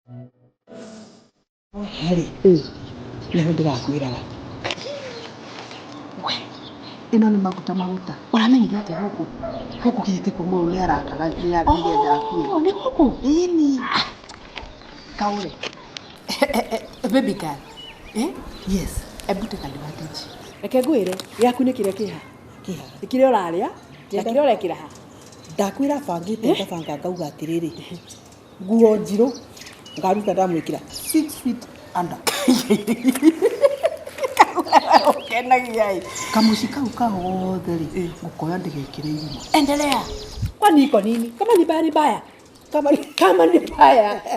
Heri. Leo ndirakwiraga. We. Ino ni maguta. Uramenyire ate huku? Huku kiti kumuru ni arakaga ni agenda ku. Oh, ni huku. Ini. Kagure. Baby girl. Yes. Ebu take advantage. Reke ngwire yaku ni kire kiha. Ikire uraria? Na kire urekira ha. Ndakwira bangite ndabanga ngauga atiriri. Nguo njiro ngaruta ndamwikira 6 feet under. Kenagiai. Kamushika ukahothe ri ngukoya ndigekire irima. Endelea. Kwani iko nini? Kama ni baya. Kama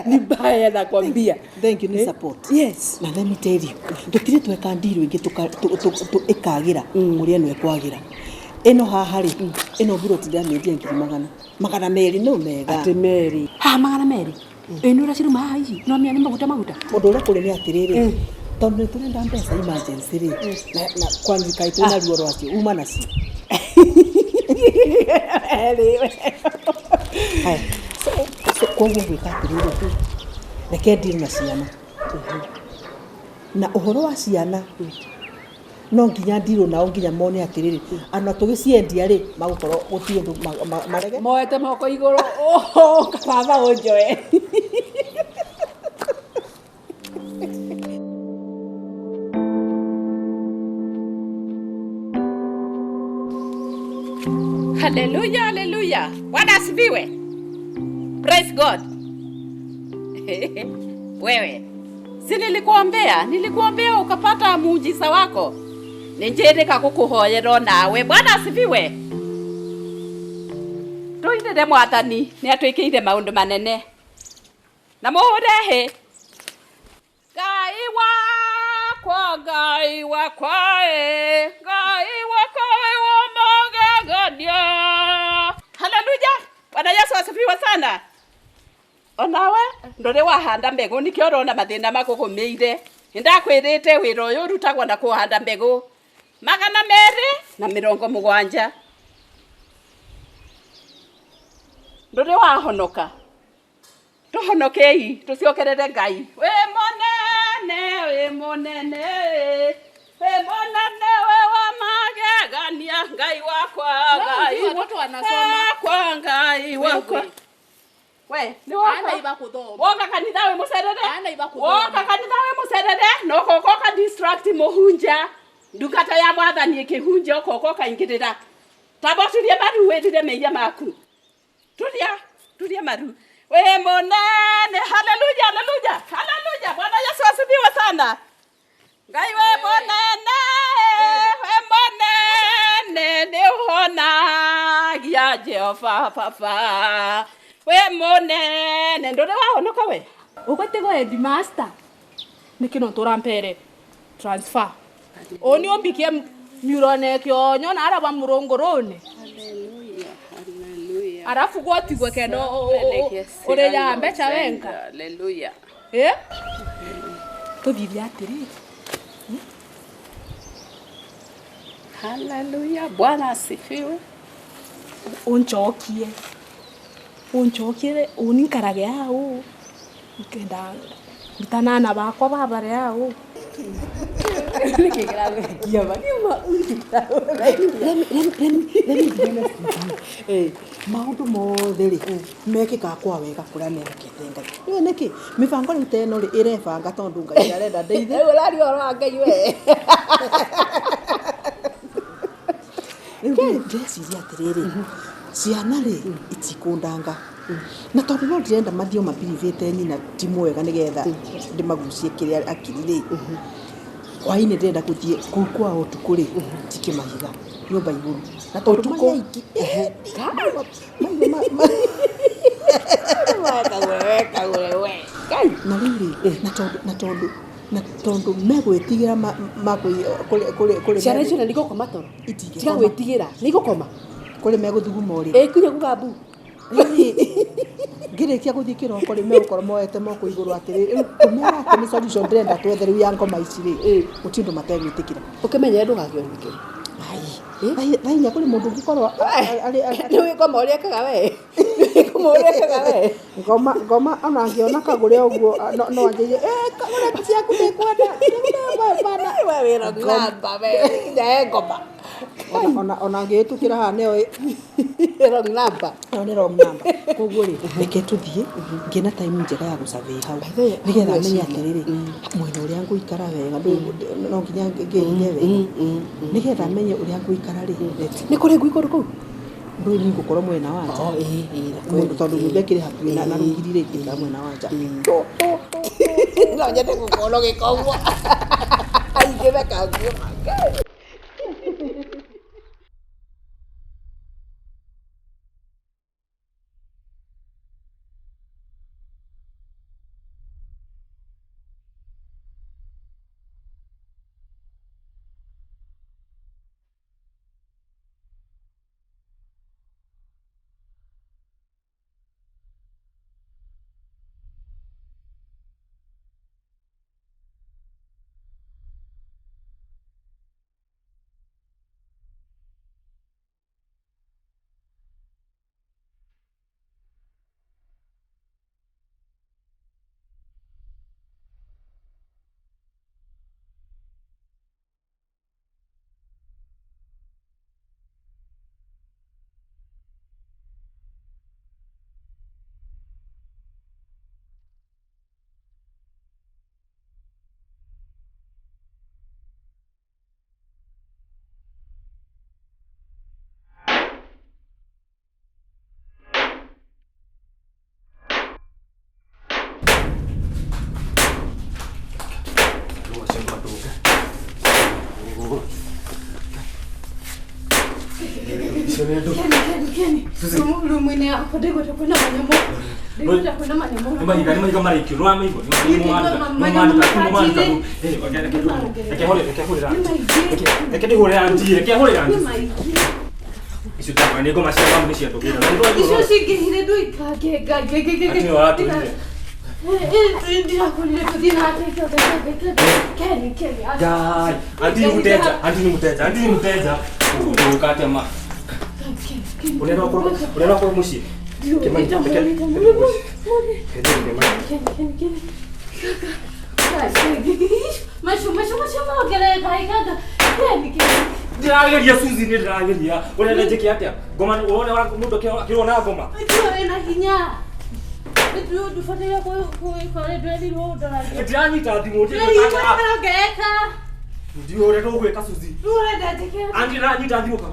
ni baya nakwambia. Thank you ni support. Yes. Na let me tell you. Tutire tweka ndiro ingi ikagira muri eno ekwagira. Eno haha ri eno biro tidamendia ngiri magana meri no mega. Ate meri. Ha magana meri. Eno ra ciruma haha ici. No mia ni maguta. Undu ura kuri ni atiriri. Tondu turenda mbeca emergency ri. Na kwani kaitwe na ruo rwacio uma nacio. Hai. So kwa gwika atiriri. Reke ndiri na ciana. Na uhoro wa ciana no nginya ndiro nao nginya mone atiriri ana tugiciendia ri magukorwo guti undu marege moete moko iguru kababa onjoe. Hallelujah. Bwana asifiwe. Praise God. Wewe, si nilikuombea ukapata muujiza wako. Ninjirika kukuhoyera nawe. Bwana asifiwe. Toinde mwathani ni atwikire maundu manene. Na murehe. Ngai wakwa wamagagadia. Hallelujah. Bwana Yesu asifiwe sana. Onawe ndore wahanda mbegu nikio rona mathina makugumeire. Ndakwirite wiro uyu rutagwa na kuhanda mbegu 270. Ndore wahonoka. Tuhonokei tuciokerere Ngai. We monene we wamagegania Ngai wakwa Ngai. Watu wanasoma kwa Ngai wakwa. We, ni ana iba kuthoma. Woka kanitha we mucerere. Ana iba kuthoma. Woka kanitha we mucerere. No kokoka distract muhunja. Ndungata ya mwathani ikihunja kokoka ingirira. Taboturie maru wetire meia maku. Turia maru. We monene. Hallelujah. Bwana Yesu asifiwe sana. Ngai we monene. Ni uhona ya Jehova papa. We monene ndore wahonoka we. Ukwetego headmaster. Nikino turampere transfer. Oni ombikie murone kyonyo na araba murongorone. Hallelujah. Arafu gwotigwe kendo ore ya mbecha wenka. Hallelujah. Tubibya atiri. Hallelujah. Bwana asifiwe. Unchokie uninkarage hao ukenda mtanana bakwa babare hao nikigrabe kia bagima maundu mothe ri mekika kwa wega kuria merekete Ngai niwe niki mibango riu teno ri irebanga tondu Ngai arenda ndeithie ewe lari oro Ngai we ndeciria atiriri ciana ri itikundanga na tondu no ndirenda mathio mabirivite nyina ti mwega nigetha ndimagucie kiria akirire hwaini ndenda kuthie kwa utuku ri tikimahiga nyumba iguru na tondu maiki Kagure na riri na tondu megwitigira kuri ciana icio niko koma toro tiga gwitigira niko koma kuri meguthuguma uri kunya kugabu ngirikia guthii kiroko ri megukoro moete moko iguru atiri kumera kuni solution ndenda twethere ya ngoma ici ri utindu mategwitikira ukimenya ndugagionike ai nya kuri mundu ngikorwo ari ni wikoma uri akaga we kumurega we ngoma ona ngiona Kagure uguo no anjie Kagure ciaku ni kwenda bana we wira ngamba we nda ngoma ona ngitukira ha neo wrong number ni wrong number koguo ri reke tuthie ngina time njega ya gucabe hau nigetha menya atiriri mwena uria nguikara wega no nginya ngihire wega nigetha menye uria nguikara ri ni kuri nguikara kuu ndui ni ngukorwo mwena wa nja mundu tondu nyumba kiri hakuhi na rugiri ri kiri mwena wa nja no nyende gukorwo gikogwo aingire kaguo Kenny. Rumwini yako ndiko tukuna manyamo. Ndiko tukuna manyamo. Nimba mariki rwama hivyo. Reke hore anti. Isu tama ni goma shamba mnishi atokira. Isu sigihire duikage. Ati watu. Ndira kulile kudina ateka. Kenny. Dai. Anti ni muteja. Ukate ma. Unaenda kwa mushi. Ndirageria Suzi ni ndirageria. Unaenda jeki atia? Goma uone wala mundu akiona goma. Ndio ina hinya. Ndio dufatira kwa dweli ro dola. Ndani tadimu Ndio geka. Ndio ule ndo gweka Suzi. Unaenda jeki. Andi ndani tadimu kwa.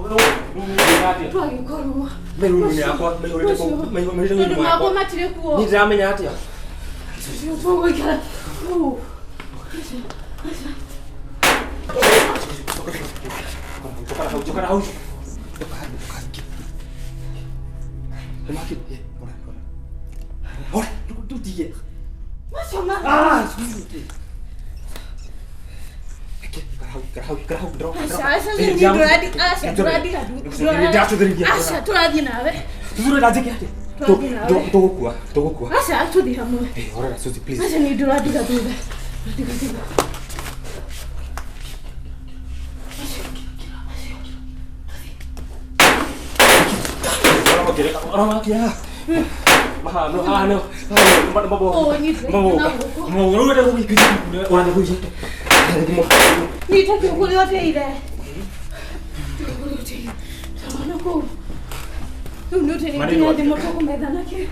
Twagikorwa. Meru ni akwa, meru Ndio mako matire kuo. Ni ndamenya atia? Sio fogo ikala. Chokara hau. Ora, tu dia. Masoma. Ah, Suzi. Kerahau. Asa ni duradi Asa turadi nawe. Tuzure dajeki atia? Togokua. Asa tudi hamwe. Ora Suzi please. Asa ni duradi kaduda. Orang kira. Mahal. Oh, ni. Mau ada rugi kerja. Orang ada rugi. Ni tak boleh ada ide. Sama aku. Nu tadi dia di motor ko medan lagi.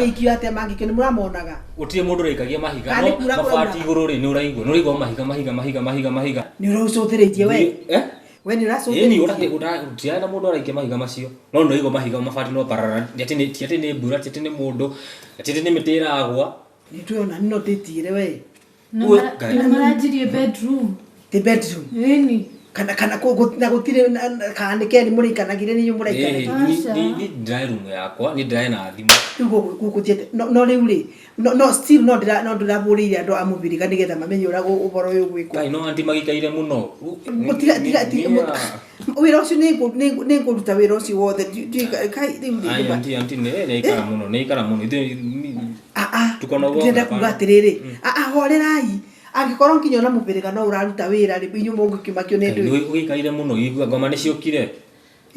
magĩikio atĩa mangĩkio nĩ mũramonaga Utie mũndũ reikagia mahiga no mabati igũrũ rĩ nĩ ũraigua nĩ ũraigua mahiga nĩ ũracũthĩrĩtie we we nĩ ũracũthĩrĩtie ũratiana na mũndũ araikia mahiga macio no nĩ ũraigua mahiga mabati no parara ati nĩ mbura ati nĩ mũndũ ati nĩ mĩtĩ ĩragwa nĩ tuona nĩ notĩtire we na marajirie bedroom the bedroom eni kana na gutire kana keni mũrĩkanagire nĩ mũrĩkanagire ni dry room yakwa ni dry na thimũ gũkũtiete no rĩu rĩ no still no ndĩrabũrĩire andũ a mũbiriga nĩgetha mamenye ũrĩa ũboro ũyũ gwĩkwo kai no anti magikaire mũno wĩra ũcio nĩ ngũruta wĩra ũcio wothe kai rĩu anti nĩ ikara mũno ndĩrenda kuga atĩrĩrĩ horerai angĩkorwo nginya ona mũbĩrĩga no ũraruta wĩra rĩ inyuĩ mũngĩkĩmakio nĩ ndũĩ ũgĩkaire mũno igua ngoma nĩ ciokire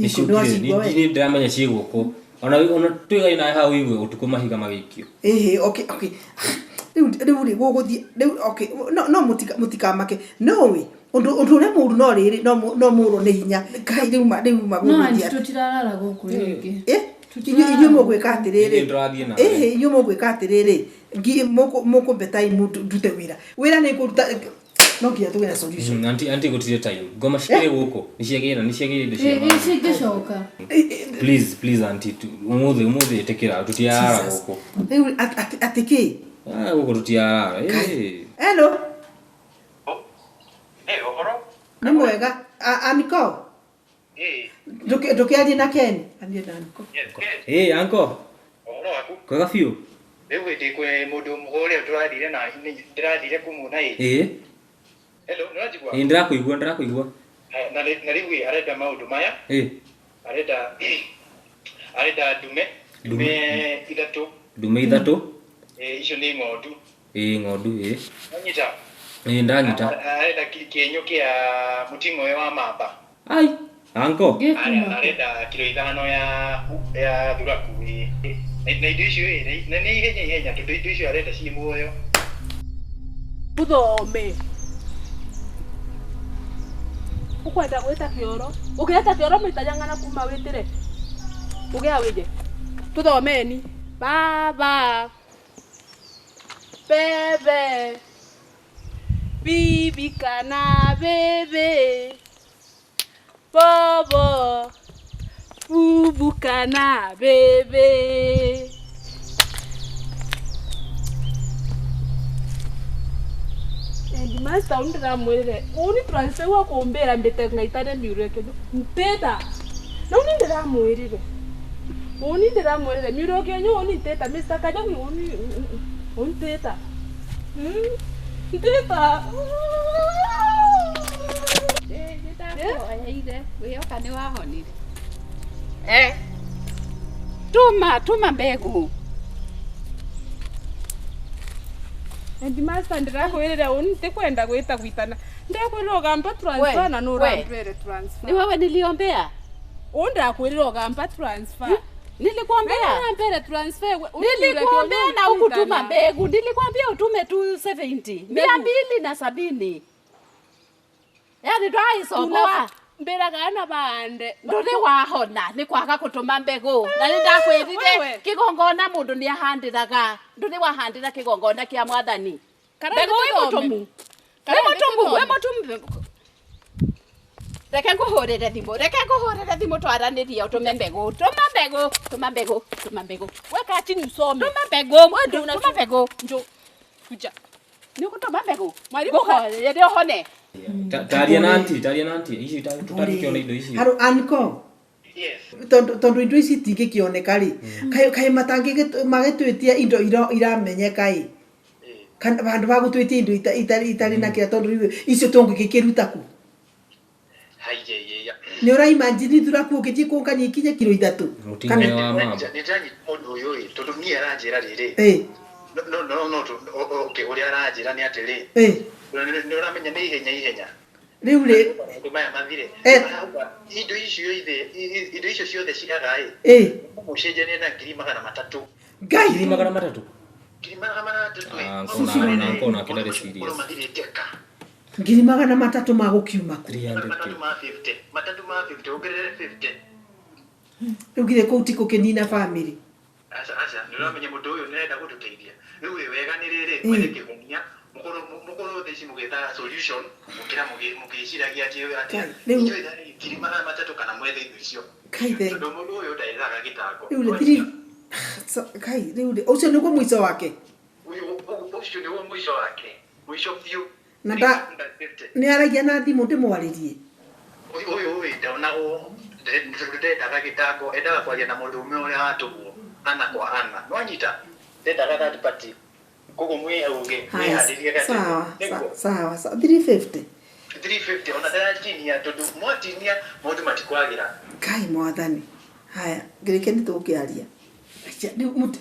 nĩ ndĩramenya ciĩgũkũ ona twĩgai nawe hau igue ũtukũ mahiga magĩikio okay rĩu rĩ gũgũthiĩ rĩu okay no mũtikamake no we ũndũ ũrĩa mũru no rĩrĩ no mũrwo nĩ hinya kai rĩu magũgũthia no tũtirarara gũkũ rĩngĩ inyuĩ mũgwĩka atĩrĩrĩ inyuĩ mũgwĩka atĩrĩrĩ mũkũmbe time ndute wĩra nĩ kũruta no nginya tũgĩe na solution anti gũtirĩ time ngoma cikĩrĩ gũkũ nĩ ciagĩra indo cia cingĩcoka please anti ũmũthĩ ĩtĩkĩra tũtiarara gũkũ rĩu atĩ kĩ gũkũ tũtiarara hello nĩ mwega Aniko ndũkĩarie na Ken Anko kwega biũ rĩu ndĩ mũndũ mũhũre tũrathire na ndĩrathire kũmuona hello nĩwajigua ndĩrakuigua na rĩu arenda maũndũ maya arenda ndume ithatũ icio nĩ ng'ondu nyita ndanyita arenda kĩenyũ kĩa mũting'oe wa mamba ai Anko arenda kilo 5 ya thuraku na indo icio na nĩ ihenya tondũ indo icio arenda ciĩ muoyo Buthome ukwenda gwĩta kĩoro ũkĩreta kĩoro mĩtajangana kuma wĩtĩre ũgĩa wĩje tuthomeni baba bebe bibi kana bebe bobo bubu kana bebe Master undira mwere uni transfer wa kuombera mbete ngaitane miure kejo nteta na uni ndira mwere miure kenyo uni teta Mr. Kajabi uni teta nteta ide wewe kani wahonire tuma mbegu Endi master ndirakwirira unite kwenda gwita gwitana ndakwirira gamba transfer na nurampere transfer ni wewe niliombea undakwirira gamba transfer nilikwambia nampere transfer nilikwambia na ukutuma mbegu nilikwambia utume 270 270 yani dai sokoa mbera kana bande nduri wahona ni kwaga kutuma mbegu na nindakwirire kigongona mundu ni ahandiraga nduri wahandira kigongona kia mwathani mbegu imutumu we mutumu reke nguhurire thimu twaranirie utume mbegu tuma mbegu weka chini usome tuma mbegu njo kuja ni kutuma mbegu mwalimu ndio hone taria na anti ici tutakiona indo ici haro Anko tondu indo ici tingĩkĩoneka rĩ kaĩ magĩtwĩtia indo iramenyeka ĩ kana bandu bagũtwĩtia indo itarĩ na kĩra tondu icio tũngĩkĩruta ku nĩ ũraimagine thuraku ũgĩthiĩ kũngania ikinye kilo 3 mũting'oe wa mamba nĩndanyi mũndũ ũyũ tondũ niĩ aranjĩra rĩrĩ no okay ũrĩa aranjĩra nĩ atĩrĩ nĩ ũramenya nĩ ihenya rĩu rĩ maya mathire indo icio ciothe ciaga mũcenjanie na 300 ngai 300 nkona kĩnarĩ serious 300 magũkiuma ku 350 ongerere 50 rĩu githĩ kũu ti gũkĩnina family Asa nduramenya mundu uyu nenda gututeithia riu ri wega ni riri mwene kihumia mukoro theci mugetha solution mukira mugiciragia ati njoi thari kirima matatu kana mwethe icio kaithe tondu mundu uyu ndaithaga gitango riu thiri kai riu ucio niguo mwico wake ucio niguo mwico wake mwico biu na ni aragia na thimu ndimwaririe uyu ndaona ndendaga gitango endaga kwaria na mundu umwe uria atugwo ana kwa ana nwanyita ndendaga third party kogo mwe auge mwihadirie gati sawa 350 ona ndatinia tondu mwatinia maundu matikwagira kai mwathani haya ngireke ni tukiaria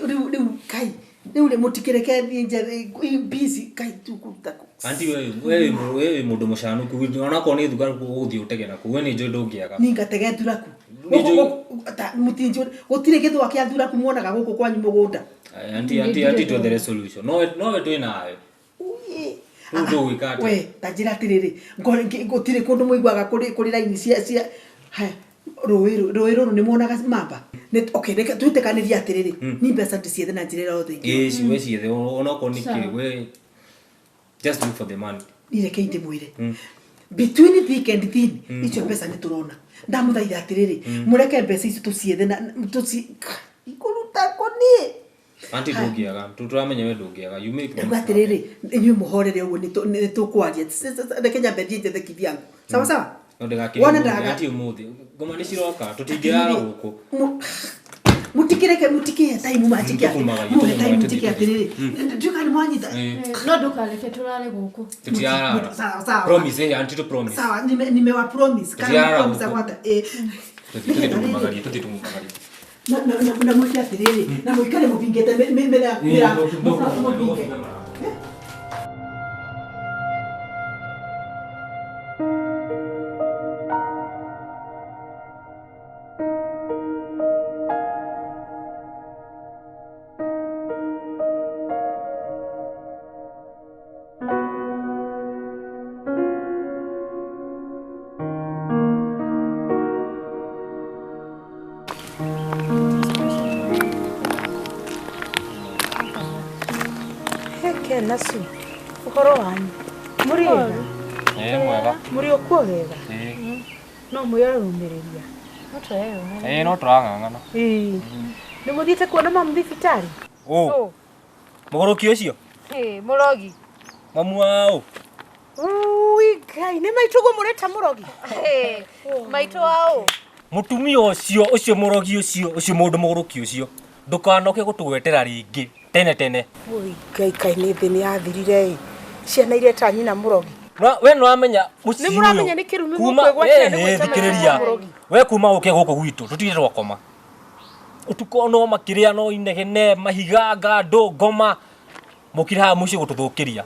riu kai riu le mutikireke nje busy kai tukuta anti wewe mundu mushanuku ona ko ni thuka uthi utegera ku we ni njo ndungiaga ningatege thuraku mutinjo gutire githwa kia thuraku muonaga guku kwanyu mugunda anti to the solution no we twina nawe ndu wikate we tajira atiriri gutire kundu muigwaga kuri line cia haya roero ni muonaga mamba net okay reka tuitekaniria atiriri ni mbeca ndiciethe na njira yothe ciwe ciethe ona ko nikiri we just look for the money nireke inde mwire between thick and thin icio mbeca ni turona ndamuthaitha atiriri mureke mbeca icio tuciethe na ikuruta koni anti ndungiaga turamenya we ndungiaga you make me atiriri inyu muhorere uguo ni tukwaria reke nyambe thiete thekithiangu sawa wana ndaga anti umuthi ngoma ni ciroka tutingirara guku mutikie time majikia time mutikie atiriri nduka ni mwanyita no ndukareke turare guku tutiara sawa promise anti to promise sawa nimewa promise kana promise kwata tutumagarie na mwiki atiriri na mwikale mupingete mera mupinge nasu uhoro wanyu muri mwega muri okwogega no muyarumiriria no turang'ang'ana ni muthite kuona mamu thibitari mugoroki ucio murogi mamu wao ui ngai ni maitugo mureta murogi maito wao mutumia ucio murogi ucio mundu mugoroki ucio ndukanoke gutugwetera ringi tene ui ngai ni thini yathirire ciana ireta nyina murogi we no amenya mucini ni muramenya ni kirumi gukwegwatira ni gwetera we kuma uke guko gwitu tutire twakoma utuko no makiria no inegene mahiga ngando ngoma mukira muci gututhukiria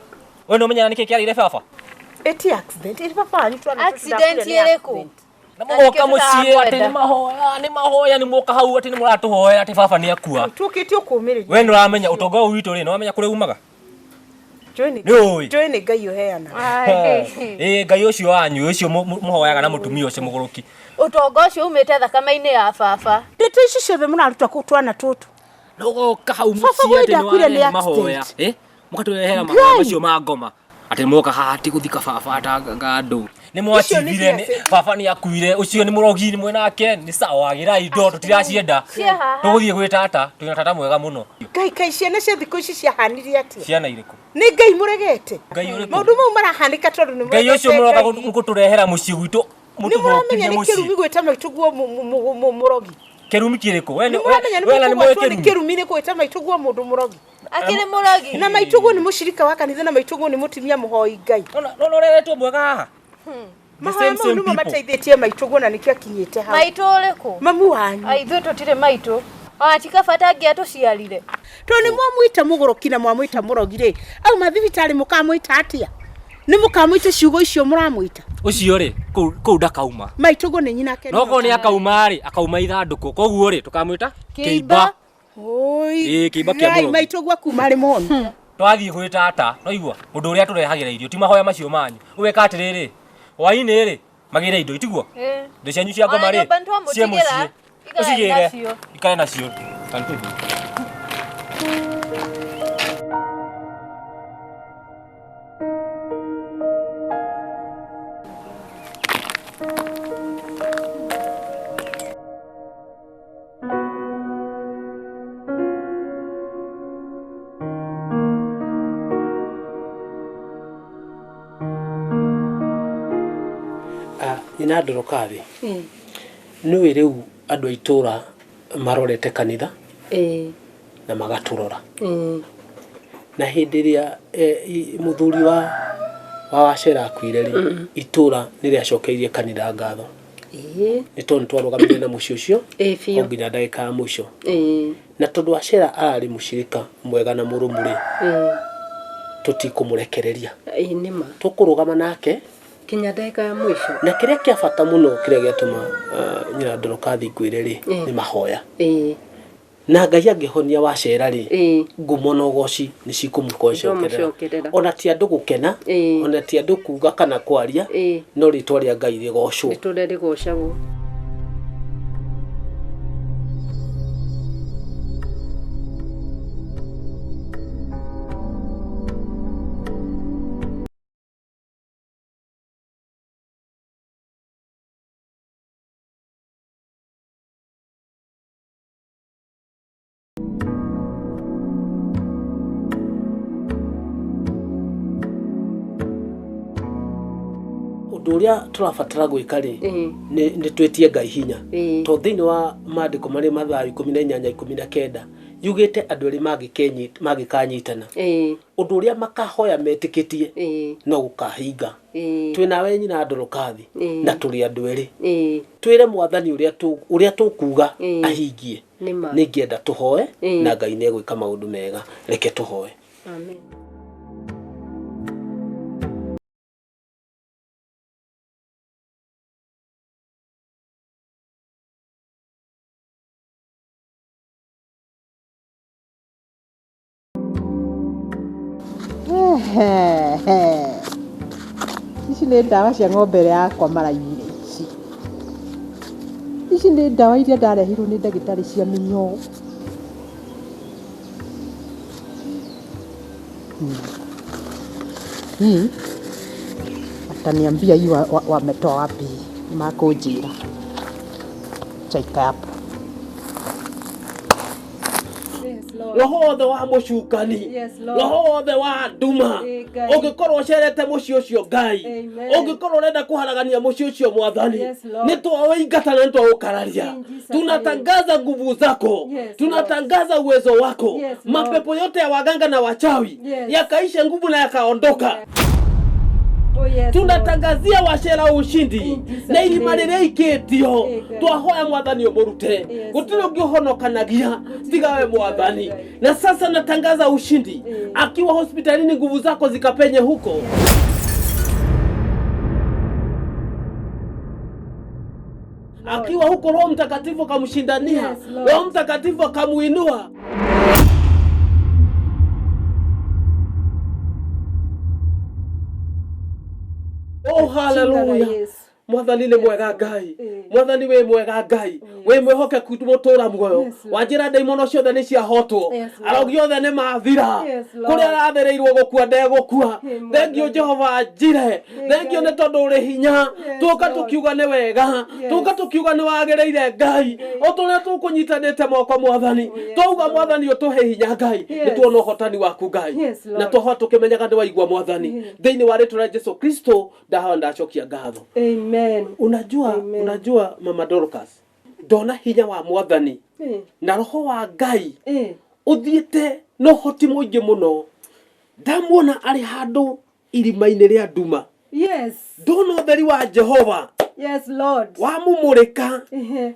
we no menya niki kiarire baba eti accident eti papa ni twana accident yereko na muka mucie ati ni mahoya ni muka hau ati ni muratuhoya ati baba ni akua tukiti ukumirira we no amenya utonga witu ri no amenya kure umaga join ngai uheana ngai ucio wanyu ucio muhoyaga na mutumia ucio mugoroki utonga ucio umite thakama-ini ya baba ndete ici ciothe munaruta kutwana tutu no goka hau mucie ati ni mahoya mukatuehera macio ma ngoma ati muka hati guthika baba atangando ni mwacivire ni baba ni akuire ucio ni murogi ni mwenake ni sawa agira indo tutiracienda tuguthie gwi tata twina tata mwega muno kai ciana cia thikũ ici ciahanirie atia ciana iriku ni ngai muregete ngai uriku maundu mau marahanika tondu ni ngai ucio muroka guturehera mucie gwitu mututhũkirie mucie kirumi gwita maituguo murogi kirumi kiriko we ni mwe kirumi ni gwita maituguo mundu murogi akiri murogi na maituguo ni mushirika wa kanitha na maituguo ni mutimia muhoi ngai no reretwo mwega haha mahoya mau nimo mateithĩtie maituguo na nikio akinyite hau maito uriku mamu wanyu aithu tutire maito atika fatangia tuciarire to ni mwamwita mugoroki na mwamwita murogi ri au mathibitari mukamwita atia ni mukamwita ciugo icio muramwita ucio ri ku ndakauma maituguo ni nyina ke no ko ni akauma ri akauma ithanduku koguo ri tukamwita kiimba oi kiimba kia murogi maituguo kuma ri mono twathie gwi tata no igua mundu uria turehagira irio ti mahoya macio manyu uweka atiriri hwaini ri magire indo itiguo ndo cianyu cia ngoma ri cie mucie ucigire ikare nacio kantubu Ina ndorokathi nĩ rĩu andũ aitura marorete kanitha na magaturora na hĩndĩ ĩrĩa mũthuri wa Wacera akuire rĩ itura nĩ rĩacokeirie kanitha ngatho nĩ tondũ twarũgamire na mũciĩ ũcio o nginya ndagĩka ya mũico na tondũ Wacera ararĩ mũcirika mwega na mũrũmu rĩ tũtikũmũrekereria tũkũrũgama nake kinya ndagĩka ya mũico na kĩrĩa kĩa bata mũno kĩrĩa gĩatũma nyina Ndorokathi nguĩre rĩ nĩ mahoya na Ngai angĩhonia Wacera rĩ ngumo na ũgoci nĩ cikũmũcokerera ona ti andũ gũkena ona ti andũ kuga kana kwaria no rĩtwa rĩa Ngai rĩgocwo rĩgocagwo Uria turabatara gwĩka rĩ nĩ twetie Ngai hinya to thĩinĩ wa maandĩko marĩa Mathayo 18:19 yugĩte andũ erĩ mangĩkanyitana ũndũ ũrĩa makahoya metĩkĩtie no gũkahinga twĩnawe nyina Ndorokathi na tũrĩ andũ erĩ twĩre Mwathani ũrĩa tũkuga ahingie nĩngĩenda tũhoe na Ngai nĩ egwĩka maũndũ mega reke tũhoe. Amen. Ici nĩ ndawa cia ng'ombe yakwa maraiyire ici nĩ ndawa iria ndarehirwo nĩ ndagĩtarĩ cia mĩnyoo ataniambia hii wametoa wapi makũnjĩra chaika hapo roho wothe wa mũcukani roho wothe wa nduma ũngĩkorwo ũcerete mũciĩ ũcio Ngai ũngĩkorwo ũrenda kũharagania mũciĩ ũcio Mwathani nĩ twaũingata na twaũkararia tunatangaza nguvu zako tunatangaza uwezo wako mapepo yote ya waganga na wachawi yakaisha nguvu na yakaondoka. Tunatangazia Wacera ushindi na irima rĩrĩa ikĩtio twahoya Mwathani ũmũrute gũtirĩ ũngĩhonokanagia tiga we Mwathani na sasa natangaza ushindi akiwa hospitalini nguvu zako zikapenye huko akiwa huko Roho Mtakatifu kamshindania Roho Mtakatifu akamuinua. Oh hallelujah. Mwathani nĩ mwega Ngai Mwathani we mwega Ngai we mwehoke kututura muoyo wanjira ndaimono ciothe nĩ ciahotwo arogi othe nĩ mathira kũrĩa arathereirwo gũkua ndegũkua thengio Jehova njire thengio nĩ tondũ ũrĩ hinya tũka tũkiuga nĩ wega tũka tũkiuga nĩ wagĩrĩire Ngai ũtũrĩa tũkũnyitanĩte moko Mwathani twauga Mwathani ũtũhe hinya Ngai nĩ tuona ũhotani waku Ngai na tũhoa tũkĩmenyaga nĩ waigua Mwathani thĩinĩ wa rĩtwa rĩa Jesũ Kristo ndahoya ndacokia ngatho. Amen. Unajua Mama Dorcas ndona hinya wa Mwathani na roho wa Ngai uthiĩte no hoti mũingĩ mũno ndamuona arĩ handũ irima-inĩ rĩa nduma ndona ũtheri wa Jehova wamũmũrĩka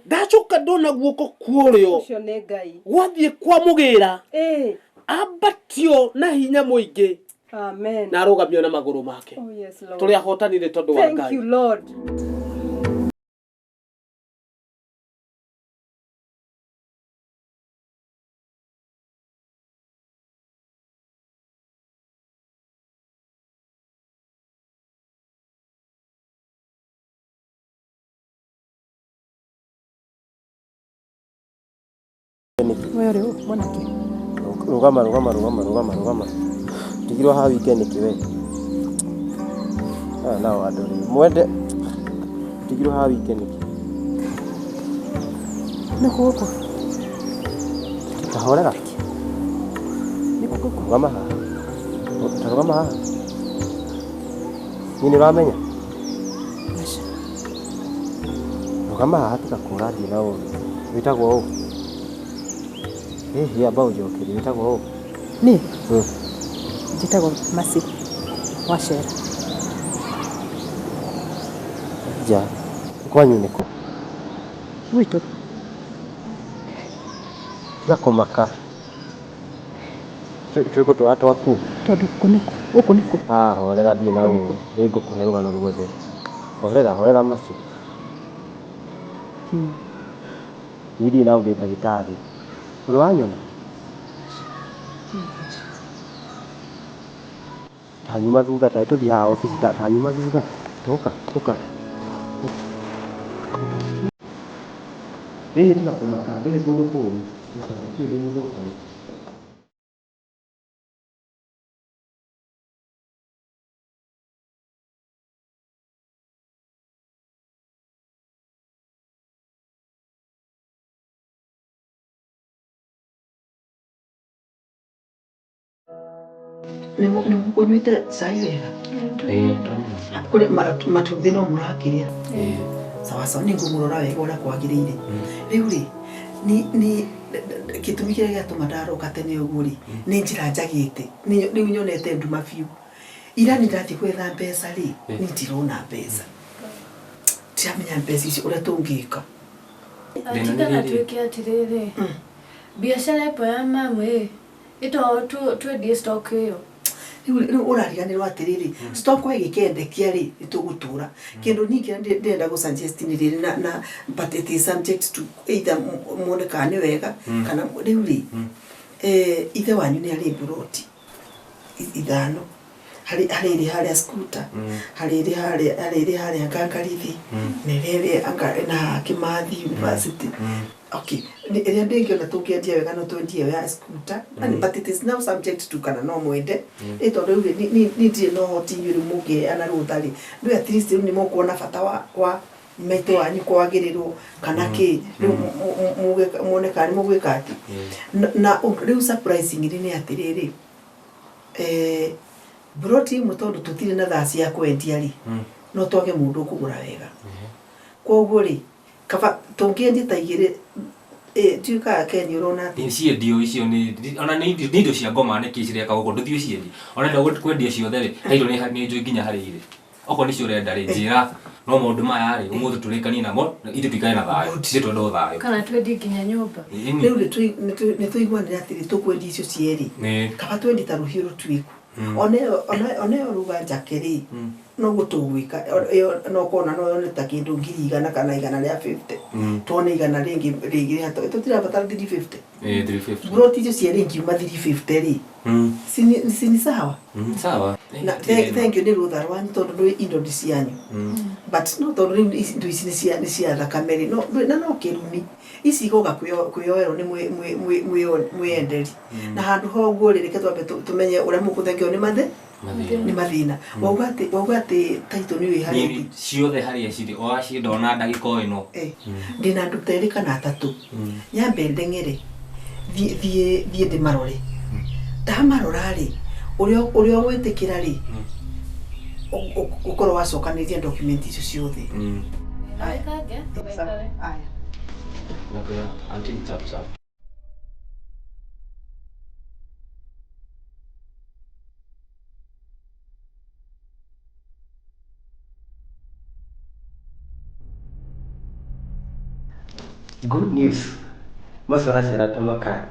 ndacoka ndona guoko kũrĩo gwathiĩ kwamũgĩra ambatio na hinya mũingĩ. Amen. Na arogamio na magũrũ make. Tũrĩ ahotanire tondũ wa Ngai. Thank you Lord. Wewe mwanake Rugama. Tigirwo ha weekend kiwe. Nao andũ mwende tigirwo ha weekend nĩ gũkũ tahorera nĩ gũkũ rugama haha nĩ ũramenya rugama haha tiga kũra thiĩ na ũũ wĩtagwo ũũ amba ũnjokerie wĩtagwo ũũ nĩ njĩtagwo Masi Wacera ja kwanyu nĩkũ gwitũ tiga kũmaka twĩgũtwara twaku tondũ gũkũ nĩkũ horera thiĩ na ũũ nĩngũkũhe rũgano ruothe horera Masi thiĩ na ũngĩ ndagĩtarĩ ũrĩ wanyona tanyuma thutha tũthiĩ haha obici tanyuma thutha toka tiga kũmaka ndĩrĩ kũndũ kũũru nĩmũkũnyuĩte cai wega kũrĩ matumbĩ no mũrakĩrĩa sawa nĩ ngũmũrora wega ũrĩa kwagĩrĩire rĩu rĩ nĩ gĩtũmi kĩrĩa gĩatũma ndaroka tene ũguo rĩ nĩ njĩra njagĩte rĩu nyonete nduma biũ ira nĩ ndathiĩ gwetha mbeca rĩ nĩ ndirona mbeca ndiramenya mbeca icio ũrĩa tũngĩka atigana twĩke atĩrĩrĩ biacara ĩpo ya mamu twendie stock ĩyo rĩu ũrariganĩrwo atĩrĩrĩ stock ĩgĩkendekia rĩ nĩtũgũtũra kĩndũ ningĩ ndĩrenda gũsuggest nĩ rĩrĩ na but it is subject to either muone kana nĩ wega kana rĩu rĩ ithe wanyu nĩ arĩ mburoti ithano harĩ harĩa scooter harĩ harĩa Ngangarithi na Kimathi University okay ĩrĩa ndĩngĩona tũngĩendia wega no twendie ya scooter but it is now subject to kana no mwende tondũ rĩu nĩ ndirĩ no hoti inyuĩ mũngĩheana rũtha rĩ rĩu at least rĩu nĩ mũkuona bata wa maitũ wanyu kwagĩrĩrwo kana kĩ rĩu muone kana nĩ mũgwĩka atĩ na rĩu surprising nĩ atĩrĩrĩ broti imwe tondũ tũtirĩ na thaa cia kwendia rĩ no twage mũndũ ũkũgũra wega koguo rĩ kaba tũngĩendia ta igĩrĩ tuĩkaga Kenya ũrona atĩ ciendio icio ona nĩ indo cia ngoma nĩ kĩcireka gũkũ ndũthiĩ ciendia ona ndio kwendia ciothe rĩ tairo nĩ njũĩ nginya harĩ irĩ okorwo nĩcio ũrenda rĩ njĩra no maũndũ maya rĩ ũmũthĩ tũrĩkanie namo ithuĩ tũikare na thayũ ithuĩ twenda thayũ kana twendie nginya nyũmba rĩu nĩ tũiguanĩra atĩrĩ tũkwendia icio cierĩ kaba twendi ta rũhiũ rũtuĩku ona ĩyo ruga njake rĩ no gũtũgwĩka no kona no yone ta kĩndũ 100 kana 150 tuone 100 rĩngĩ hata tũtirabatara 350 broti icio cierĩ ngiuma 350 rĩ si sawa sawa na thank you nĩ rũtha rwanyu tondũ nĩ indo cianyu but no tondũ indo ici nĩ cia thakame rĩ no kĩrumi ici igoga kwĩyoerwo nĩ mwĩenderi na handũ ha ũguo rĩ reke twambe tũmenye ũrĩa mũkũthengio nĩ mathĩna wauga atĩ taito nĩ wĩ harĩa ciothe harĩa cirĩ oacienda ona ndagĩka ĩno ndĩna andũ ta erĩ kana atatũ nyambe ndeng'ere thiĩ ndĩmarore ndamarora rĩ ũrĩa ũgwĩtĩkĩra rĩ ũkorwo wacokanĩria document icio ciothe Good news. Maswala Thematic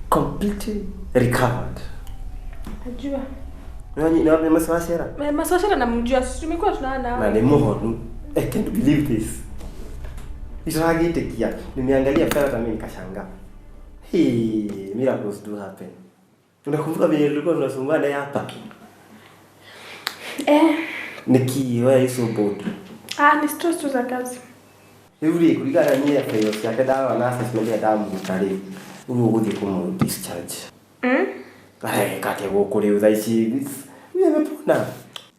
completely recovered. Ajua. Nani maswala? Maswala namjua, tumekuwa tunaona. Na ni muhodu. I can't believe this. Isiragitekia. Nimeangalia pale hata mimi nikashangaa. Miracles do happen. Unakumbuka vile tulikuwa tunasumbana hapa? Niki, wewe iso board. Ni stress tu za kazi. Yule kulingana na nia fayo yake dawa na assessment ya damu kali. Uwe uthi kumu discharge. Kake gukuri uthaici. Wewe umepona.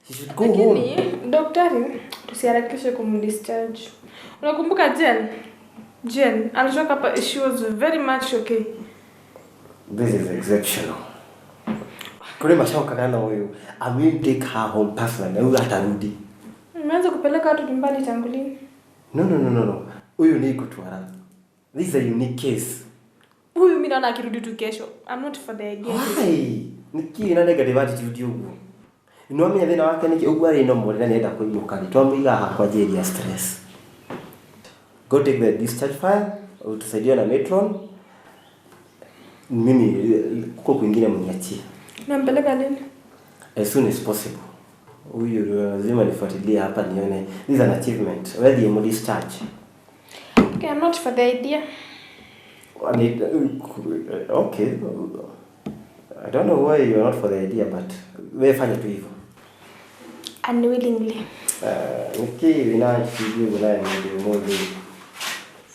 You should go home. Daktari, tusiharakishe kumdischarge. Unakumbuka Jen alitoka hapa, she was very much okay. This is exceptional. Kule mashoka kana huyu. I will take her home personally. Huyu atarudi. Umeanza kupeleka watu nyumbani tangu lini? No. Huyu ni kutwara. This is a unique case. Huyu mimi naona akirudi tu kesho. I'm not for the idea. Why? Niki na negative attitude yuko. Inomenya thina wake niki ugwari no murira nenda kuimuka ni twamuiga ha kwa ajili ya stress. Go take the discharge file, utusaidia na matron. Mimi kuko kwingine mniachie. Nampeleka lini? As soon as possible. Huyu lazima nifuatilie hapa nione. This is an achievement. Where the discharge? Okay, I'm not for the idea. Okay. I don't know why you're not for the idea, but wewe fanya tu hivyo. Unwillingly. Niki vinashijui bwana ni mmoja.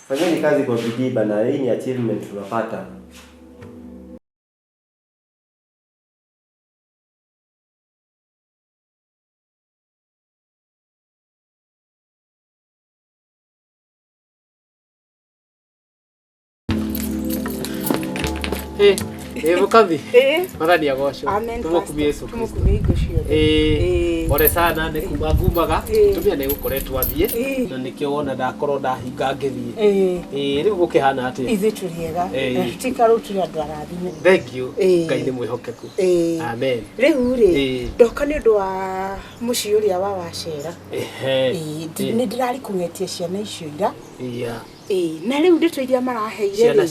Fanyeni kazi kwa bidii bana, hii ni achievement tunapata. Mukathi. Mathani agocwo. Tumukumie Yesu Kristo. Ore sana ni kumagumaga. Tumia ni gukoretwo athie na nikio wona ndakorwo ndahinga ngithie. Riu gukihana ati. Ithe turiega. Tikaru turi ndarathime. Thank you. Ngai ni mwihokeku. Amen. Riu ri ndoka ni ndu wa muci uria wa wacera. Ni ndirari kungetie ciana icio ira. Na riu ndeto iria maraheire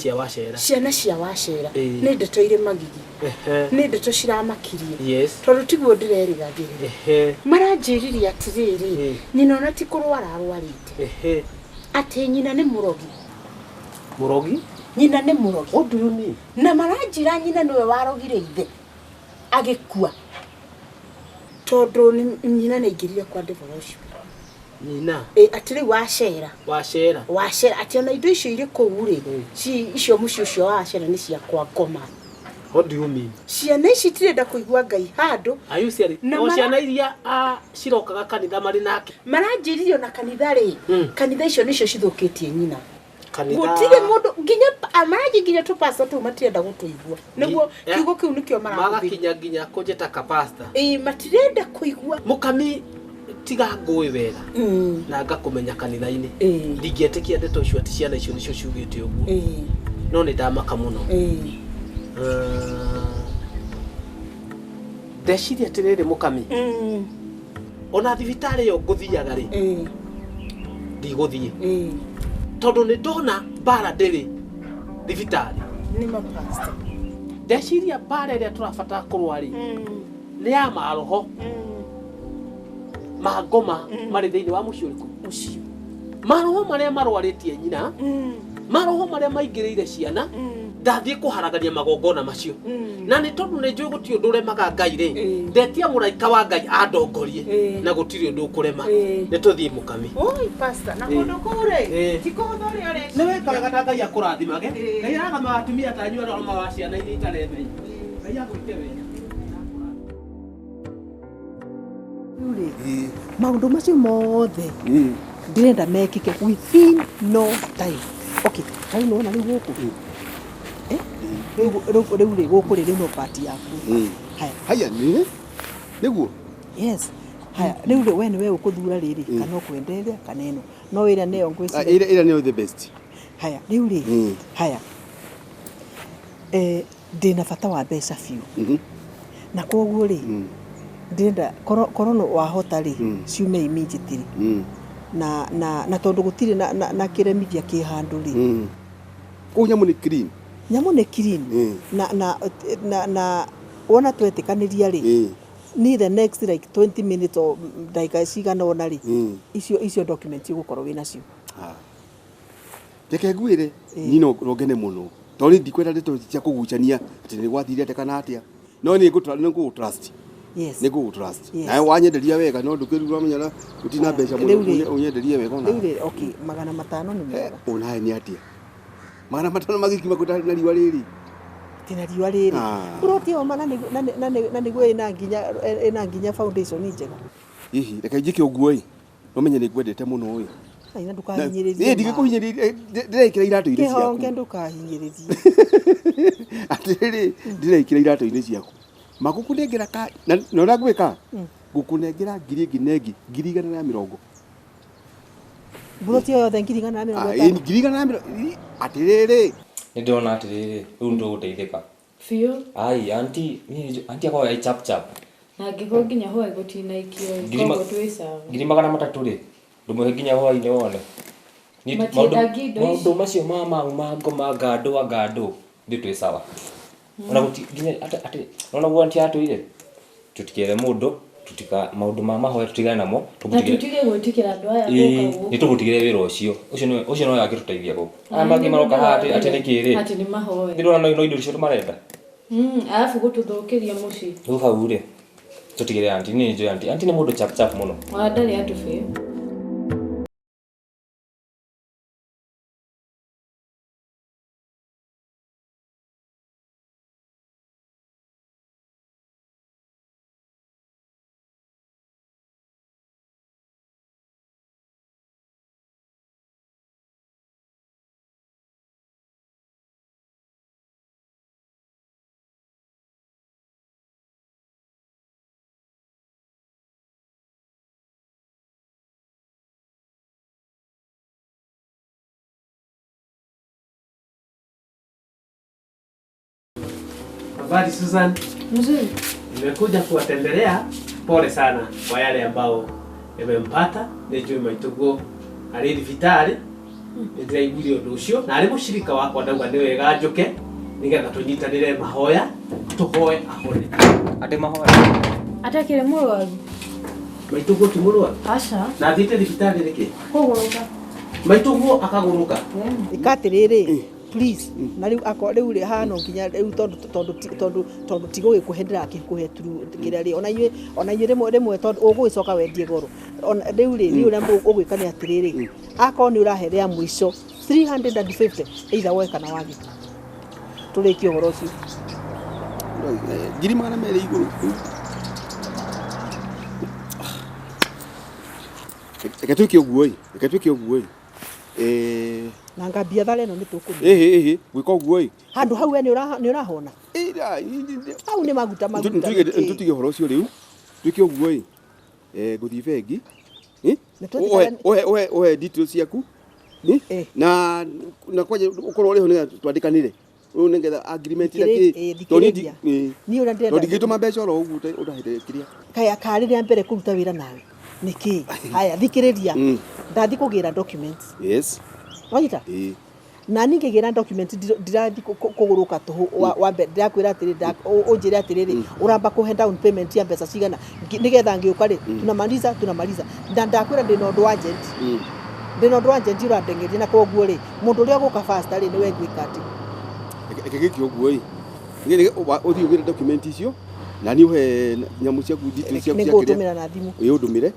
ciana cia wacera ni ndeto ire magigi ni ndeto ciramakirie tondu tiguo ndirerigagirira maranjiriria atiriri nyina ona ti kurwara arwarite ati nyina ni murogi nyina ni murogi onduni na maranjira nyina niwe warogire ithe agikua tondu nyina ni ingirire kwa divorce Nina. Atiri wacera ati ona indo icio ire kuu ri ci icio muci ucio wacera ni cia kwa ngoma. What do you mean? Ciana ici tirenda kuigua Ngai handu. Ayuciari no ciana iria cirokaga kanitha mari nake maranjiririo na kanitha ri kanitha icio nicio cithukitie nyina. Gutire mundu nginya amaranji nginya tu pastor tu matirenda gutuigua niguo kiugo kiu nikio magakinya nginya kunjeta ka pastor matirenda kuigua mukami tiga ngui wega na ngakumenya kanitha-ini ndingĩetĩkia ndeto icio ati ciana icio nicio ciugĩte ũguo no nĩ ndamaka mũno ndeciria atĩrĩrĩ mukami ona thibitarĩ ĩyo ngũthiaga rĩ ndigũthiĩ tondũ nĩ ndona mbara ndĩrĩ thibitarĩ nĩ mapasta ndeciria mbara ĩrĩa tũrabatara kũrũa rĩ nĩ ya maroho magoma mari thiini wa muci uriku ucio maroho maria marwaritie nyina maroho maria maingiriire ciana ndathie kuharagania magongona macio na ni tondu ni njui guti undu uremaga Ngai ri ndetia muraika wa Ngai andongorie na gutiri undu ukurema ni tuthie mukami oi pastor na kundu kure ti kuthori ore ni wekaga ta Ngai akurathimage Ngai araga atumia ta nyua no mawa ciana iria itareme Ngai agwite wega maundu macio mothe ndirenda mekike within no time. Okay, kai no na riu guku riu guku ri no party yaku haya ni niguo yes haya riu we niwe ukuthura riri kana kwenderia kana ino no wira neyo ngwisi ira neyo the best haya riu ri haya ndina bata wa mbeca fiu na koguo ri ndenda korono wahota ri ciume immediately na tondu gutire na kiremithia ki handu ri ko nyamu ni clean na wona twetikaniria ri ni the next like 20 minutes or like cigana ona ri icio documents igukorwo wina cio reke ngwire nyino rogene muno tori ndikwenda ndeto cia kugucania ati ni gwathire ate kana atia no ni ngu trust yes ni ngu trust na wanyenderia wega no ndukirura menyana utina mbeca muno unyenderia wega ona okay 500 ni wega ona ni atia 500 magiki makutari na riwa riri tina riwa riri buroti o mana na niguo ina nginya foundation njega hihi reke njike uguo i no menye ni gwendete muno ui aina ndukahinyiririe ndigikuhinyiririe ndirekira iratu ine ciaku kehonge ndukahinyiririe atiriri ndirekira iratu-ini ciaku magukunengera ka na ura gwika gukunengera ngiri 150 buroti o yothe ngiri 150 ngiri 150 atiriri ni ndona atiriri riu nduguteithika Fio. Ai anti akwa ya chap Na ngiko nginya hoe gutina ikio kogo twisa. Ngiri 300 ri ndumuhe nginya hoe-ini wone ni maundu macio ma ngoma ngando ndi twi sawa ona guti nginya ati ona gwa anti atuire tutikere mundu tutika maundu ma mahoya tutigana namo tutige gwitikira andu aya guka ni tugutigire wira ucio no yakituteithia guku aya mangi maroka ati nikiri ati ni mahoya ndirona no indo icio marenda alafu gututhukiria muci riu hau ri tutigire anti ni njo anti ni mundu chap muno ndari atufe Habari Susan. Mzuri. Nimekuja kuwatembelea. Pole sana kwa yale ambao yamempata. Nijue maitugo ari thibitari. Ndiraiguire undu ucio na ari mushirika wakwa ndauga ni wega njuke nigetha tunyitanire mahoya tuhoe ahone. Ate mahoya. Atakire murwaru. Maitugo tumurwa. Acha. Na thite thibitari riki. Kuguruka. Maitugo akaguruka. Ikatiriri. Please na riu riu ri hano nginya riu tondu tigo gikuhendera akikuhe turu ngira ri ona inywe rimwe tondu uguicoka wendie goro ona riu ri uri ugwika ni atiriri akoni ni urahe ya mwisho 350 either we kana wagi turikio goro ucio ngiri 200 iguru ekatuke uguo na ngambia thale no nitukuni gwika uguo handu hau we ni urahona hau ni maguta ntutige horo ucio riu twike uguo guthii bengi ohe details ciaku na kwaje ukorwo uri ho ni twandikanire ru ningetha agreement ira ki ni ura ndenda ndigituma mbeca ro ugu urahire kiria kaya kari ria mbere kuruta wira nawe niki haya thikiriria ndathi kugira documents yes wajita na ningigira document ndirathi kuguruka tuhu wa mbere ndirakwira atiri unjire atiri uramba kuhe down payment ya mbeca cigana nigetha ngiuka ri tunamaliza ndakwira ndi no ndo agent urandengeria na koguo ri mundu ria guka fast ri ni we gwika ati ekegiki uguo ngire uthi ugire document icio na ni uhe nyamu cia details cia kiria ngutumira na thimu uyundumire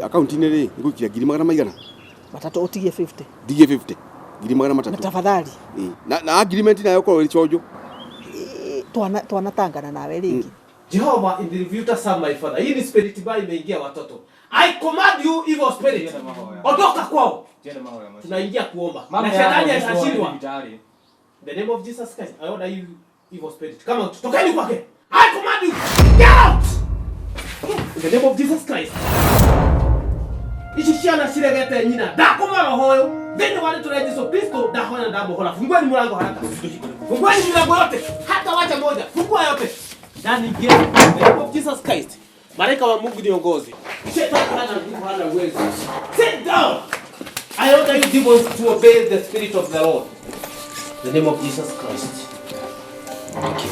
account ni ri ngukira 200 matatu utigie 50 dige 50 ngiri 300 tafadhali na agreement nayo kwa ilichojo twanatangana nawe ringi Jehovah in the review some my father hii ni spirit mbaya imeingia watoto I command you evil spirit ondoka kwao tunaingia kuomba na shetani atashindwa the name of Jesus Christ I order you evil spirit come out tokeni kwake I command you get out in the name of Jesus Christ ici ciana ciregete nyina ndakumara hoyo thini wale tuna Yesu Kristo ndahoya ndamuhora fungueni mlango haraka fungueni mlango yote hata wacha moja fungua yote ndani ingia in the name of Jesus Christ malaika wa Mungu niongoze shetani hana nguvu hana uwezo sit down I order you demons to obey the spirit of the Lord in the name of Jesus Christ thank you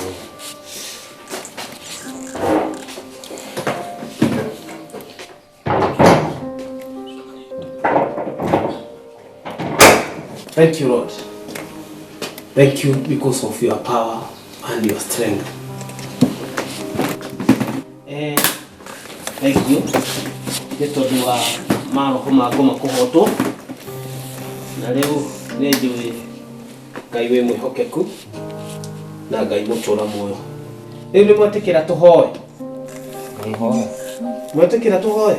Thank you, Lord. Thank you because of your power and your strength. Thank you. Nĩtondũ wa maroho magoma kũhotwo na rĩu nĩ njũĩ Ngai wĩ mwĩhokeku na Ngai mũtũra muoyo. Rĩu nĩ mwetĩkĩra tũhoe. Mwetĩkĩra tũhoe.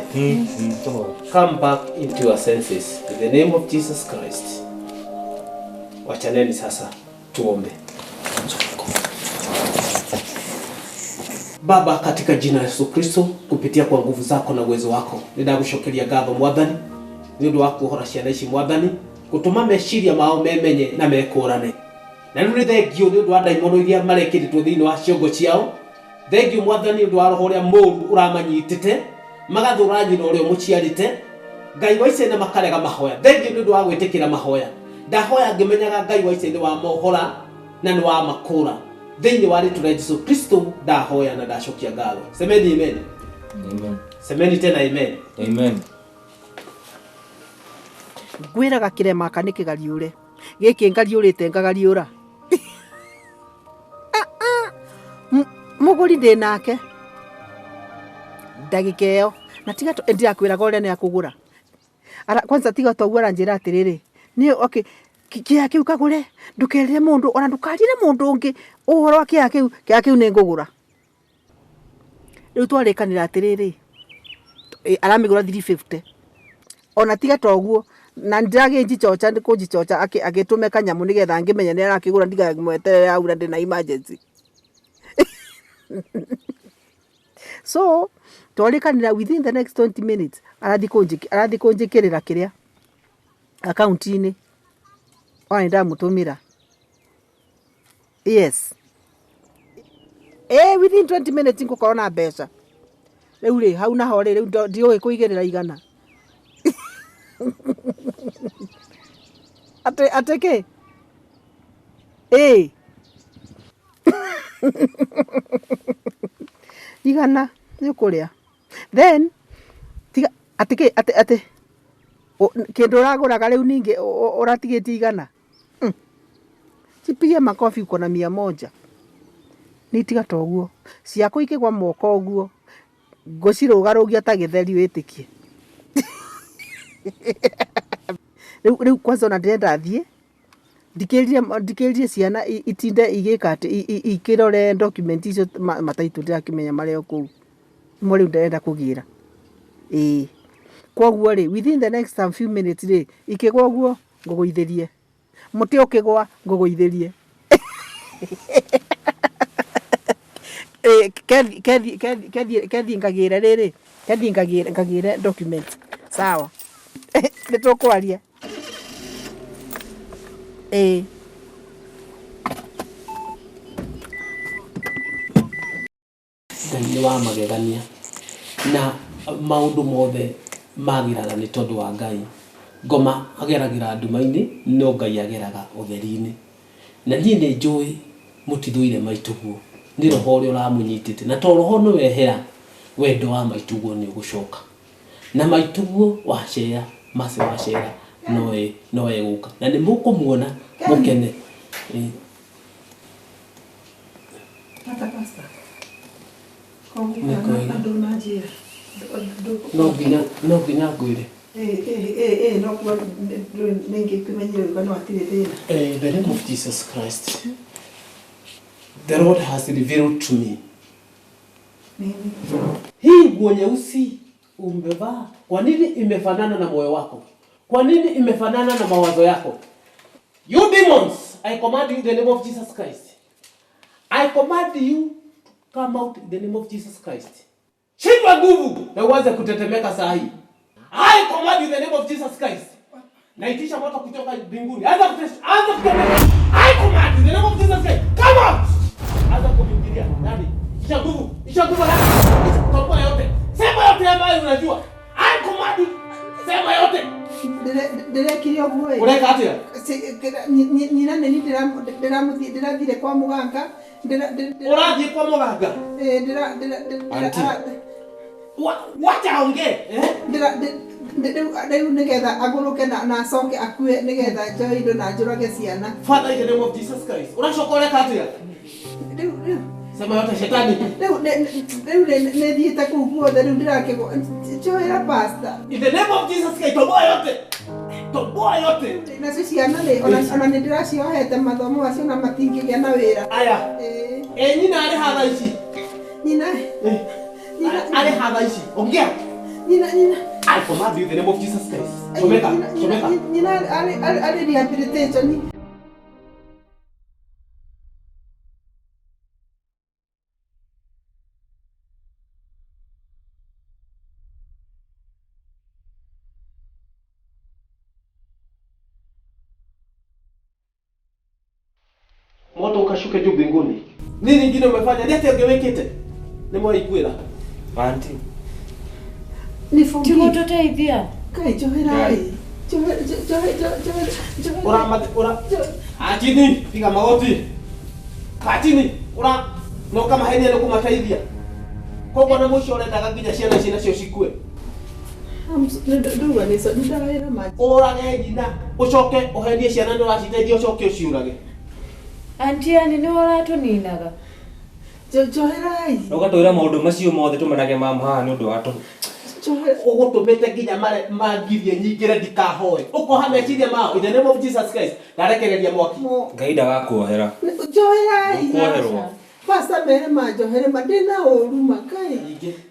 Come back into your senses in the name of Jesus Christ. Wachaneni sasa tuombe. Baba, katika jina la Yesu Kristo, kupitia kwa nguvu zako na uwezo wako, ninakushokeria ngatho Mwathani nĩ ũndũ wa kuohora ciana ici Mwathani, gũtũma meciria mao memenye na mekũrane. Na rĩu nĩ thengio nĩ ũndũ wa ndaimono iria marekĩrĩtwo thĩinĩ wa ciongo ciao. Thengio Mwathani nĩ ũndũ wa roho ũrĩa mũũru ũramanyitĩte, magathũra nyina ũrĩa ũmũciarĩte. Ngai wa Isiraeli makarega mahoya. Thengio nĩ ũndũ wa gwĩtĩkĩra mahoya. Ndahoya ngĩmenyaga Ngai wa Isiraeli nĩ wa mohora na nĩ wa makũra. Thĩinĩ wa rĩĩtwa rĩa Jesũ Kristo ndahoya na ndacokia ngatho. Semeni amen. Amen. Semeni tena amen. Amen. Ngwĩraga kĩrema aka nĩ kĩgariũre. Gĩkĩ ngariũrĩte ngagariũra. Mũgũri ndĩ nake. Ndagĩka ĩyo. Na tiga ndirakwĩraga ũrĩa nĩ akũgũra. Kwanza tiga twaguo aranjĩra atĩrĩrĩ. Nĩ okay. Kĩa kĩu Kagure ndũkerire mũndũ ona ndũkarire mũndũ ũngĩ ũhoro wa kĩa kĩu nĩ ngũgũra. Rĩu twarĩkanĩra atĩrĩrĩ. Aramĩgũra 350. Ona tiga toguo na ndagĩnjicoca nĩ kũnjicoca agĩtũme kanyamũ nĩgetha ngĩmenya nĩ arakĩgũra ndigamweterere aura ndĩ na emergency. So twarĩkanĩra within the next 20 minutes arathi kũnjĩkĩrĩra kĩrĩa akaunti-inĩ. Ona ndamũtũmĩra. Yes. Within 20 minutes ngũkorwo na mbeca. Rĩu rĩ hau naho rĩ rĩu ndiũĩ kũigĩrĩra igana. Ateke. Igana nĩ kũrĩa. Then ateke kĩndũ ũragũraga rĩu ningĩ ũratigĩtie igana. Cipige makobi uko na 100. Nĩ tiga toguo. Ciako ikĩgwa moko ũguo. Ngũcirũgarũgia ta gĩtheri wĩtĩkie. Rĩu kwanza ona ndĩrenda thiĩ. Ndikĩrĩrie ciana itinde igĩka atĩ ikĩrore document icio mataitũ ndirakĩmenya marĩa kũu. Mo rĩu ndĩrenda kũgĩra. Koguo rĩ within the next few minutes rĩ ikĩgwa ũguo ngũgũithĩrie. Mũtĩ ũkĩgwa ngũgũithĩrie. Kethi ngagĩre rĩrĩ. Kethi ngagĩre document. Sawa. Nĩtũkwaria. Ngai wa magegania na maũndũ mothe magĩraga nĩ tondũ wa Ngai. Ngoma ageragĩra nduma-inĩ no Ngai ageraga ũtheri-inĩ. Na niĩ nĩ njũĩ mũtithũire maitũguo. Nĩ roho ũrĩa ũramũnyitĩte na to roho nĩ wehera wendo wa maitũguo nĩ ũgũcoka. Na maitũguo wacera mace wacera no egũka. Na nĩ mũkũmuona mũkene. No nginya ngwĩre. No kuwa ningĩkĩmenyire ũgano atirĩ thĩna. The name of Jesus Christ. The Lord has revealed to me. Hii nguo nyeusi umevaa, kwa nini imefanana na moyo wako? Kwa nini imefanana na mawazo yako? You demons, I command you in the name of Jesus Christ. I command you to come out in the name of Jesus Christ. Shindwa nguvu na uanze kutetemeka saa hii. I command you in the name of Jesus Christ. Naitisha moto kutoka mbinguni. Anza kutetemeka. I command you in the name of Jesus Christ. Come out. Anza kumwingilia nani? Isha nguvu nani? Toboa yote. Sema yote ambayo unajua. I command you. Sema yote. Ndirekirio guo. Ureka atia? Nyina nĩ ndĩrathire kwa mũganga. Ũrathiĩ kwa mũganga? Wacha aongee. Rĩu nĩgetha agũrũke na acoke akue nĩgetha njoe indo na njũrage ciana. Father, in the name of Jesus Christ. Ũracoka ũreka atia? Sema yote shetani. Rĩu nĩ thiĩte kũu guothe rĩu ndirakĩgwa. Njoera pastor. In the name of Jesus Christ, toboa yote. Toboa yote. Na sisi anale ona ndiraciohete mathomo acio na matingĩgĩa na wĩra. Aya. Nyina arĩ hatha ici. Nyina. Arĩ hatha ici. Ongea. Nyina. I command you in the name of Jesus Christ. Someka. Nyina arĩ rehabilitation. Moto ukashuke juu mbinguni. Nini ingine umefanya? Ni ati ungewekete. Ni mwa ikwira. Auntie. Ni fongi. Timototeithia. Kai joherai. Ora. Atini, piga magoti. Katini, ora no kama henia no kumateithia. Kogo na mwisho urendaga nginya ciana ici nacio cikue. Nduga ni so ndawira maji. Ora ngejina, ucoke uhendie ciana ndo raciteithia ucoke uciurage. Antiani ni waratuninaga. Joherai. Ugatwira maundu macio mothe tumanage mamu haha ni undu watu. Ugutumite nginya magithie nyingire ndikahoe. Ukoha meciria mao in the name of Jesus Christ. Ndarekereria mwaki. Ngai ndagakuohera. Joherai. Pastor mere majohere madina oru makai.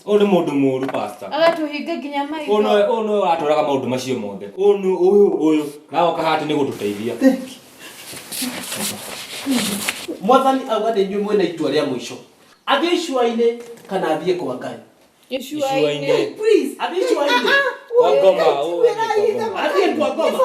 Uri mundu muru pastor. Agatuhinga nginya maitho. Ono waturaga maundu macio mothe. Ono uyu nawo kahati ni gututeithia. Mwathani auga ni nyuĩ mwena itua rĩa mũico. Athiĩ icua-inĩ kana athiĩ kwa Ngai. Icua-inĩ. Please. Athiĩ icua-inĩ. Kwa ngoma. Athiĩ kwa ngoma.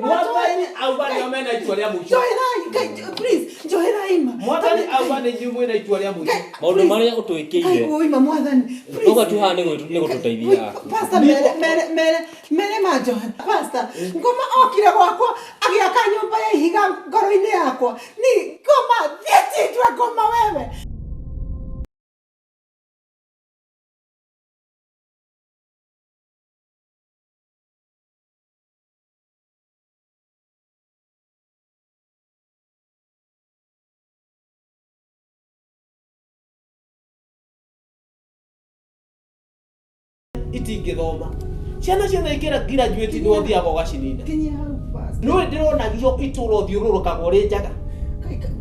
Mwathani auga nĩo mena itua rĩa mũico. Joherai, please. Joherai ma. Mwathani auga nĩ nyuĩ mwena itua rĩa mũico. Maundu marĩa ũtwĩkĩire. Oima mwathani. Uga tu haha nĩ gututeithia. Pastor mere majohe. Pastor, ngoma okire gwakwa agiaka nyumba ya ihiga ngoro-inĩ yakwa. Ni ngoma thiĩtitwe ngoma wewe. Itingĩthoma. Ciana ciothe ikĩra graduate nĩ ũthiaga ũgacinina. Nĩ ndĩrona gĩo itũra ũthiũrũrũkaga ũrĩ njaga.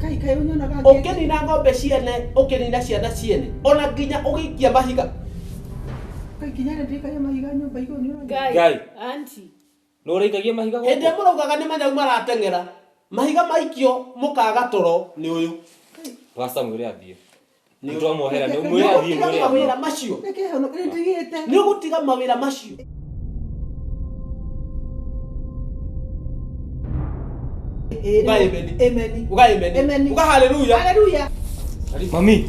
Kai unyonaga. Ũkĩnina ng'ombe ciene, ũkĩnina ciana ciene, ona nginya ũgĩikia mahiga. Kai kinyana ndikayo mahiga nyumba igũ nĩ ũrona. Ngai. Auntie. No ũrĩikagia mahiga gũkũ. Hĩndĩ mũraugaga nĩ manyau marateng'era. Mahiga maikio mũkaga toro nĩ ũyũ. Pastor mwĩre athiĩ. Nĩ twamuohera nĩ mwĩre athiĩ mwĩre. Mawĩra macio. Nĩ ũgũtiga mawĩra macio. Amen. Uga hallelujah. Hallelujah. Mami.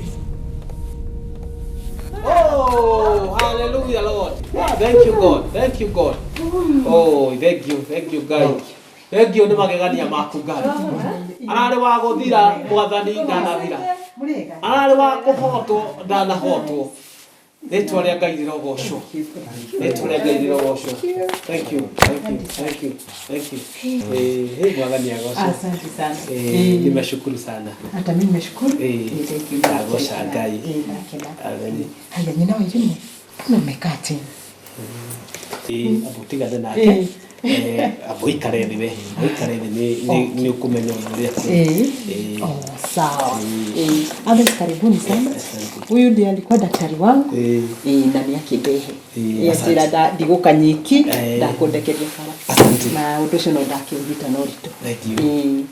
Oh, hallelujah, Lord. Thank you, God. Thank you, God. Oh, thank you, God. Thank you, nĩ magegania maku Ngai. Ararĩ wa gũthira mwathani ndanathira. Ararĩ wa kũhotwo ndanahotwo. Rĩtwa rĩa Ngai rĩrogocwo. Rĩtwa rĩa Ngai rĩrogocwo. Thank you. Mwathani agocwo. Asante sana. Nimeshukuru sana. Hata mimi nimeshukuru. Agocwa Ngai. Amen. Haya, nina wengine. Kama umekaa chini. Abutigane nake. Aboikare thĩ nĩ ũkũmenya ũrĩa. Sawa. Others karibuni sana. Huyu ndiye alikuwa daktari wangu. Na ni akibehe. Yasira ndiguka nyiki ndakundekeria kara. Na ũndũ ũcio no ndakĩũgita no ritũ.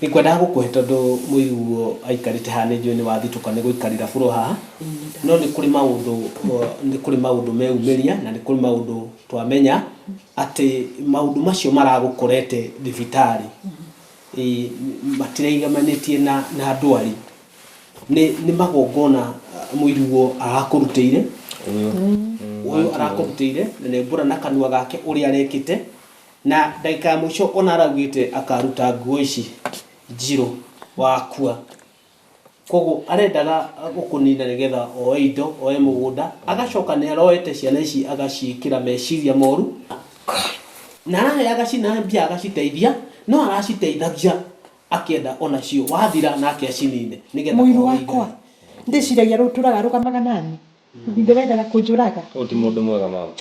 Nĩ ngwenda gũkũhe tondũ mũiguo aikarĩte haha nĩ njũĩ nĩ wathituka nĩ gũikarĩra bũrũ haha. No nĩ kũrĩ maũndũ meumĩria na nĩ kũrĩ maũndũ twamenya atĩ maũndũ macio maragũkorete thibitarĩ matiraigamanĩtie na ndwari nĩ magongona mũiruo arakũrutĩire ũyũ arakũrutĩire na nĩ mbura na kanua gake ũrĩa arekĩte na ndagĩka ya mũico ona araugĩte akaruta nguo ici NJIRU wakua. Koguo arendaga gũkũnina nĩgetha oe indo oe mũgũnda agacoka nĩ aroete ciana ici agaciĩkĩra meciria moru na arahe agacina mbia agaciteithia no araciteithagia akĩenda onacio wathira nake acinine nĩgetha mũiru wakwa ndĩciragia rĩu tũragaruga nani ndĩrendaga kũnjũraga. Ũti mũndũ mwega mama.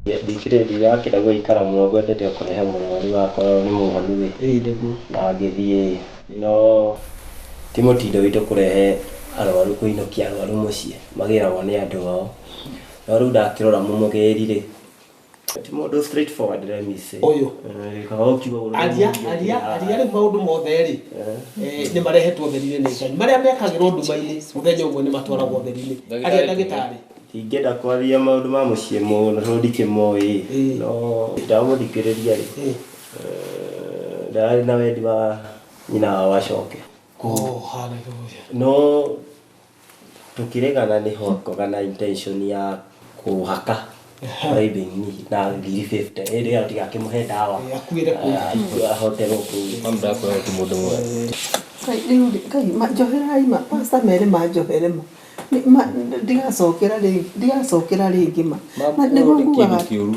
Ndikire yakira gwikara muno gwendete kurehe mũrwaru wakwa nĩ mũhonu na ngĩthiĩ no ti mũtindo witũ kũrehe arwaru kũinũkia arwaru mũciĩ magĩragwo nĩ andũ ao no rĩu ndakĩrora mũmũgĩri-rĩ ti mũndũ straightforward let me say ũyũ aria rĩ maũndũ mothe-rĩ nĩ marehetwo ũtheri-inĩ nĩ Ngai marĩa mekagĩrwo nduma-inĩ mũthenya ũmwe nĩ matwaragwo ũtheri-inĩ aria ndagĩtarĩ ingĩenda kwaria maũndũ ma mũciĩ mũno tondũ ndikĩmoĩ no ndamũthikĩrĩria-rĩ ndarĩ na wendi wa nyina wao acoke no tukĩregana nĩ hoko na intention ya kũhaka bribing na 50 ĩrĩa atigakĩmũhe ndawa ahote gũkũa ti mũndũ mwega Ngai njoherai ma pastor mere manjohere ma ndigacokera rĩngĩ ma nĩguo nguaga kĩndũ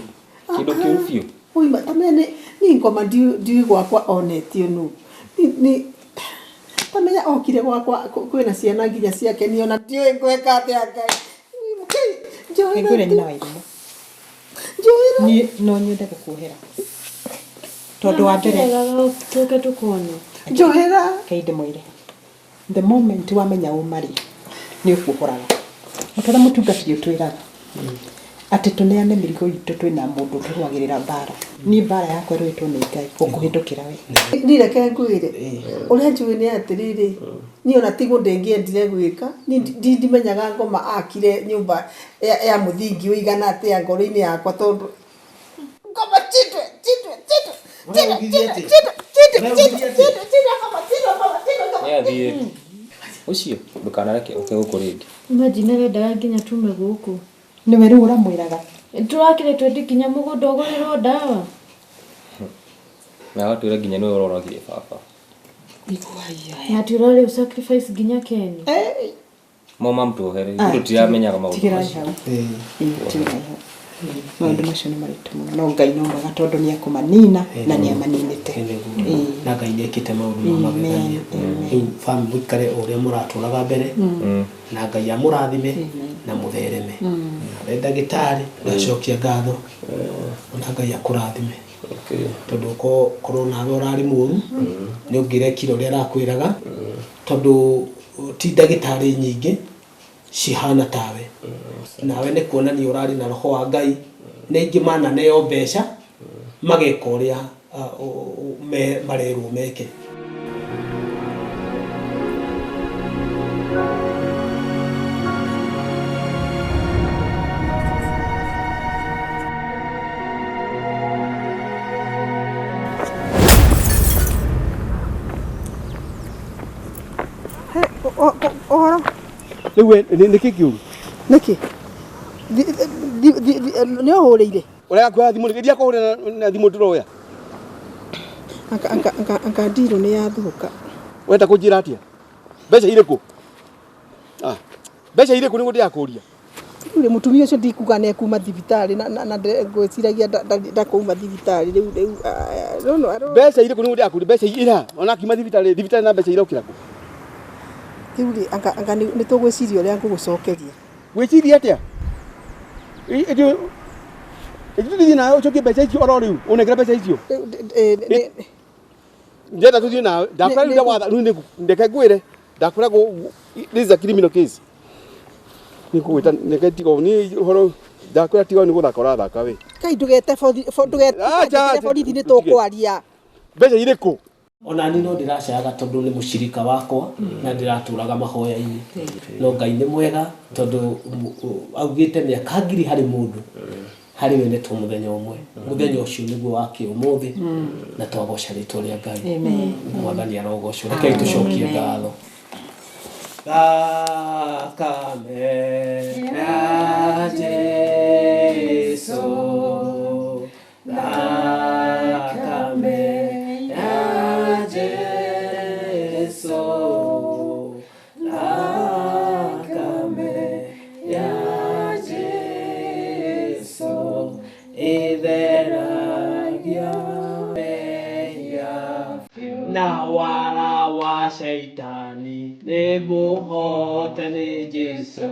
kĩũru biũ oima tamene ni ngoma ndiui gwakwa onetio nũ ni tamenya okire gwakwa kwĩna ciana nginya ciake niona ndiũĩ ngweka atĩa Ngai njohera ni na waithimo ni no nyende gũkuohera tondũ wa mbere tuke tukuone njohera kaide mwire the moment wamenya umari ni ukuhoraga mũtara mũtungatĩrio twĩraga atĩ tũneane mĩrigo itũ twĩna mũndũ tũrũagĩrĩra mbara ni mbara yakwa ĩrũĩtwo nĩ Ngai gũkũhĩtũkĩra we ni reke ngwĩre ũrĩa njũĩ nĩ atĩrĩrĩ ni ona tigwo ndĩngĩendire gwĩka ni ndimenyaga ngoma akire nyũmba ya mũthingi ũigana atĩa ngoro-inĩ yakwa tondũ ngoma chitwe ucio ndukanareke oke gũkũ rĩngĩ imagine wendaga nginya tume gũkũ nĩwe rĩu ũramwĩraga tũrakire twendi kinya mũgũnda ũgũrĩrwo ndawa na watwĩra nginya nĩwe ũroragire baba na tũrarĩ sacrifice nginya Kenya mama mtuohere tutiamenyaga maũndũ maũndũ macio nĩ maritũ mũno no Ngai no mwega tondũ nĩ akũmanina na nĩ amaninĩte na Ngai nĩ ekĩte maũndũ ma magegania rĩu family mũikare ũrĩa mũratũraga mbere na Ngai amũrathime na mũthereme na ndagĩtarĩ ndacokia ngatho na Ngai akũrathime tondũ korwo nawe ũrarĩ mũru nĩ ũngĩrekire ũrĩa arakwĩraga tondũ ti ndagĩtarĩ nyingĩ cihana tawe nawe nĩ kuonania ũrarĩ na roho wa Ngai nĩ ingĩ mananeo mbeca mageka ũrĩa marerwo meke rĩu nĩkĩ kĩũru nĩkĩ nĩ ũhũrĩire ũrega kuoya thimũ nĩkĩ ndiakũhũrĩra na thimũ ndĩroya anga NJIRU nĩ yathũka wenda kũnjĩra atĩa mbeca irĩkũ mbeca irĩkũ nĩguo ndĩrakũria rĩu mũtumia ũcio ndikuga nĩ ekuma thibitarĩ na ngwĩciragia ndakuma thibitarĩ rĩu mbeca irĩkũ nĩguo ndĩrakũria mbeca ira ona akiuma thibitarĩ na mbeca irokĩra kũ rĩu anga nĩ tũgwĩciria ũrĩa ngũgũcokeria gwĩciria atĩa ĩtũthiĩ nawe ũcokie mbeca icio oro rĩu ũnengere mbeca icio ndĩrenda tũthiĩ nawe ndakwĩra rĩu ndawatha rĩu ndeke ngwĩre ndakwĩra this is a criminal case nĩngũgwĩta ndeke tiga nĩ ũhoro ndakwĩra tiga nĩ gũthaka ũrathaka we Kai ndũgete borithi nĩ tũkwaria mbeca irĩkũ ona ni no ndĩracayaga tondũ nĩ mũcirika wakwa na ndĩratũraga mahoya-inĩ no Ngai nĩ mwega tondũ augĩte mĩaka 1000 harĩ mũndũ harĩ we nĩ mũthenya ũmwe mũthenya ũcio nĩguo wake ũmũthĩ na twagoca rĩtwa rĩa Ngai mwathani arogocwo rekei tũcokie ngatho Thakame ya Jesu thakame ya Jesu thakame ya Jesu itheragia na wala wa shaitani nĩ mũhote nĩ Jesu